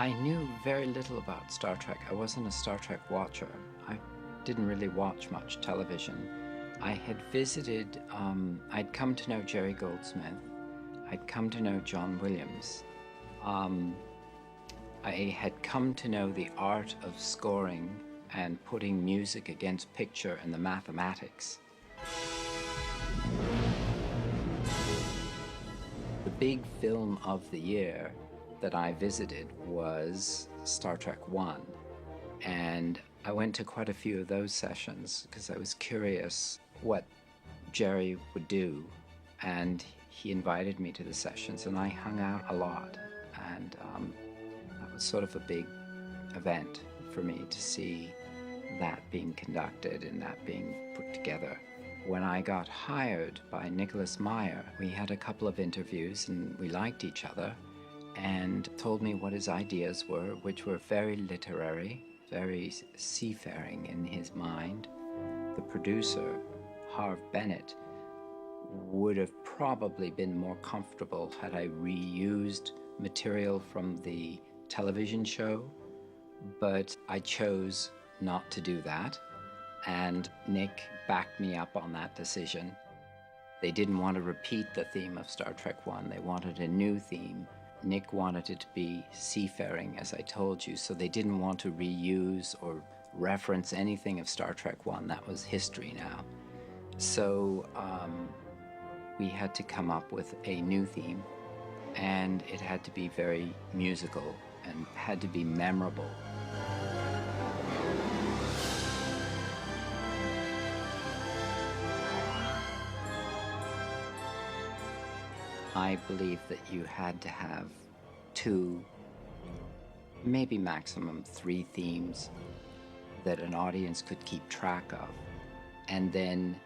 I knew very little about Star Trek. I wasn't a Star Trek watcher. I didn't really watch much television. I had visited, I'd come to know Jerry Goldsmith. I'd come to know John Williams. I had come to know the art of scoring and putting music against picture and the mathematics. The big film of the year that I visited was Star Trek I. And I went to quite a few of those sessions because I was curious what Jerry would do. And he invited me to the sessions and I hung out a lot. And that was sort of a big event for me to see that being conducted and that being put together. When I got hired by Nicholas Meyer, we had a couple of interviews and we liked each other, and told me what his ideas were, which were very literary, very seafaring in his mind. The producer, Harv Bennett, would have probably been more comfortable had I reused material from the television show, but I chose not to do that, and Nick backed me up on that decision. They didn't want to repeat the theme of Star Trek I, they wanted a new theme. Nick wanted it to be seafaring, as I told you, so they didn't want to reuse or reference anything of Star Trek I. That was history now. So we had to come up with a new theme, and it had to be very musical and had to be memorable. I believe that you had to have 2, maybe maximum 3 themes that an audience could keep track of. And then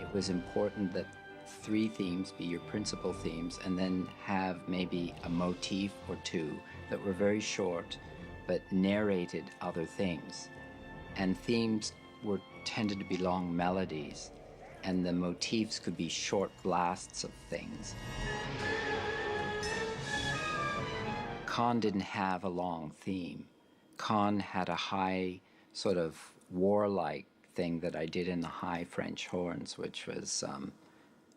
it was important that 3 themes be your principal themes, and then have maybe a motif or 2 that were very short but narrated other things. And themes tended to be long melodies, and the motifs could be short blasts of things. Khan didn't have a long theme. Khan had a high sort of warlike thing that I did in the high French horns, which was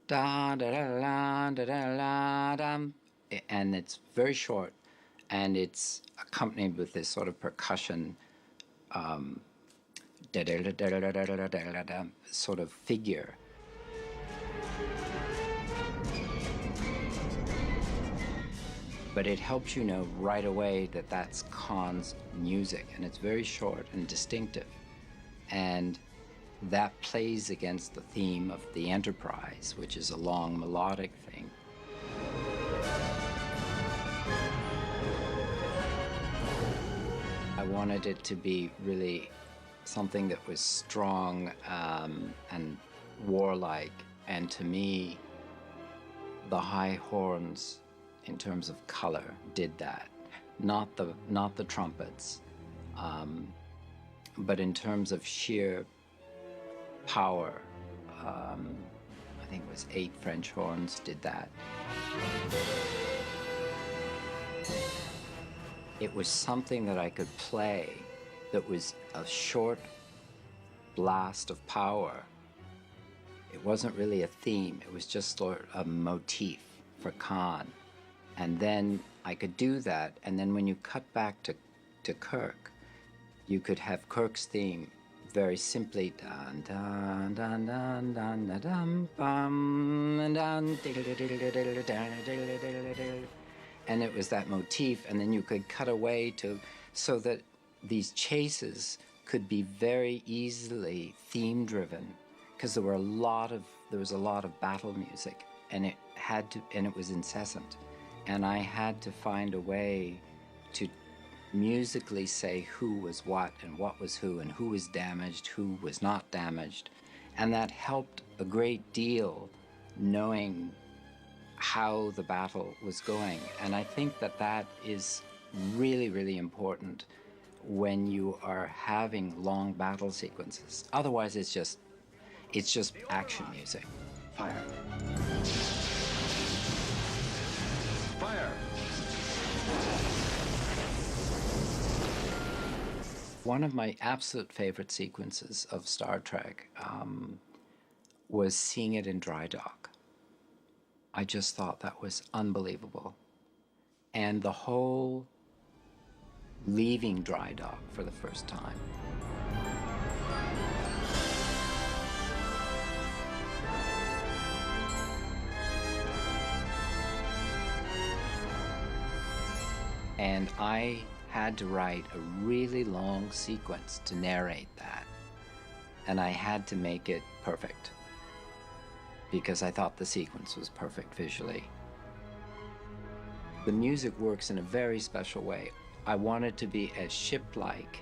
da da da da da da da, and it's very short, and it's accompanied with this sort of percussion sort of figure. But it helps you know right away that that's Khan's music, and it's very short and distinctive. And that plays against the theme of the Enterprise, which is a long melodic thing. I wanted it to be really something that was strong and warlike, and to me, the high horns, in terms of color, did that. Not the trumpets, but in terms of sheer power, I think it was 8 French horns did that. It was something that I could play that was a short blast of power. It wasn't really a theme, it was just sort of a motif for Khan. And then I could do that, and then when you cut back to Kirk, you could have Kirk's theme very simply dun dun dun dun dun dun dun bum dun, and it was that motif, and then you could cut away so that these chases could be very easily theme driven, because there was a lot of battle music, and it was incessant. And I had to find a way to musically say who was what and what was who and who was damaged, who was not damaged. And that helped a great deal knowing how the battle was going. And I think that is really, really important when you are having long battle sequences. Otherwise, it's just action music. Fire. Fire! One of my absolute favorite sequences of Star Trek was seeing it in dry dock. I just thought that was unbelievable. And the whole leaving dry dock for the first time. And I had to write a really long sequence to narrate that. And I had to make it perfect because I thought the sequence was perfect visually. The music works in a very special way. I wanted to be as ship-like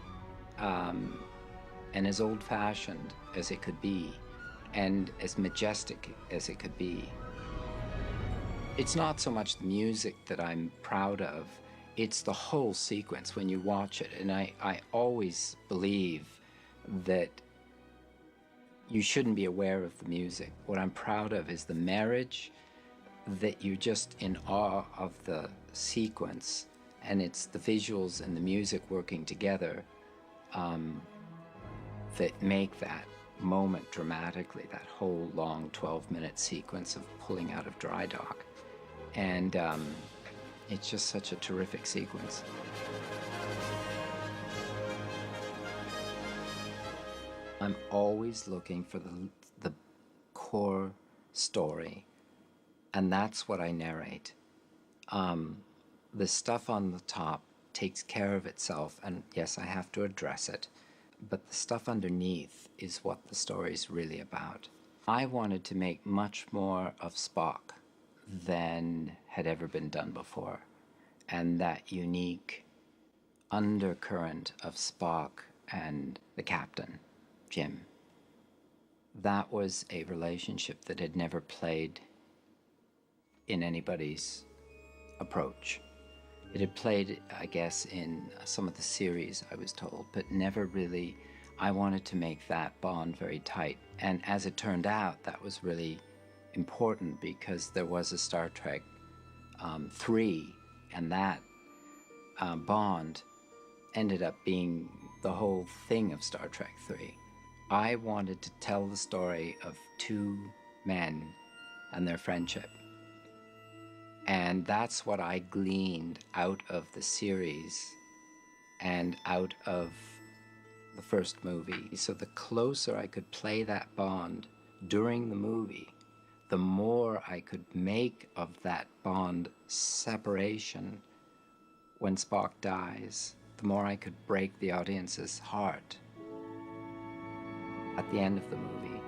and as old-fashioned as it could be, and as majestic as it could be. It's not so much the music that I'm proud of, it's the whole sequence when you watch it. And I always believe that you shouldn't be aware of the music. What I'm proud of is the marriage, that you're just in awe of the sequence, and it's the visuals and the music working together that make that moment dramatically, that whole long 12-minute sequence of pulling out of dry dock. And it's just such a terrific sequence. I'm always looking for the core story, and that's what I narrate. The stuff on the top takes care of itself, and yes, I have to address it, but the stuff underneath is what the story's really about. I wanted to make much more of Spock than had ever been done before, and that unique undercurrent of Spock and the captain, Jim. That was a relationship that had never played in anybody's approach. It had played, I guess, in some of the series, I was told, but never really. I wanted to make that bond very tight. And as it turned out, that was really important because there was a Star Trek 3, and that bond ended up being the whole thing of Star Trek 3. I wanted to tell the story of two men and their friendship. And that's what I gleaned out of the series and out of the first movie. So the closer I could play that bond during the movie, the more I could make of that bond separation when Spock dies, the more I could break the audience's heart at the end of the movie.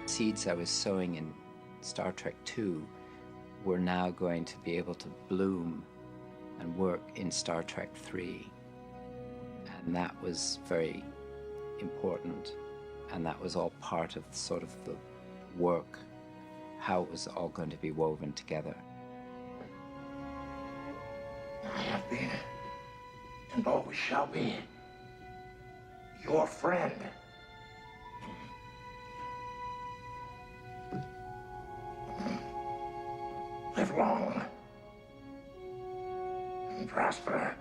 Seeds I was sowing in Star Trek II were now going to be able to bloom and work in Star Trek III. And that was very important. And that was all part of sort of the work, how it was all going to be woven together. I have been, and always shall be, your friend. Live long and prosper.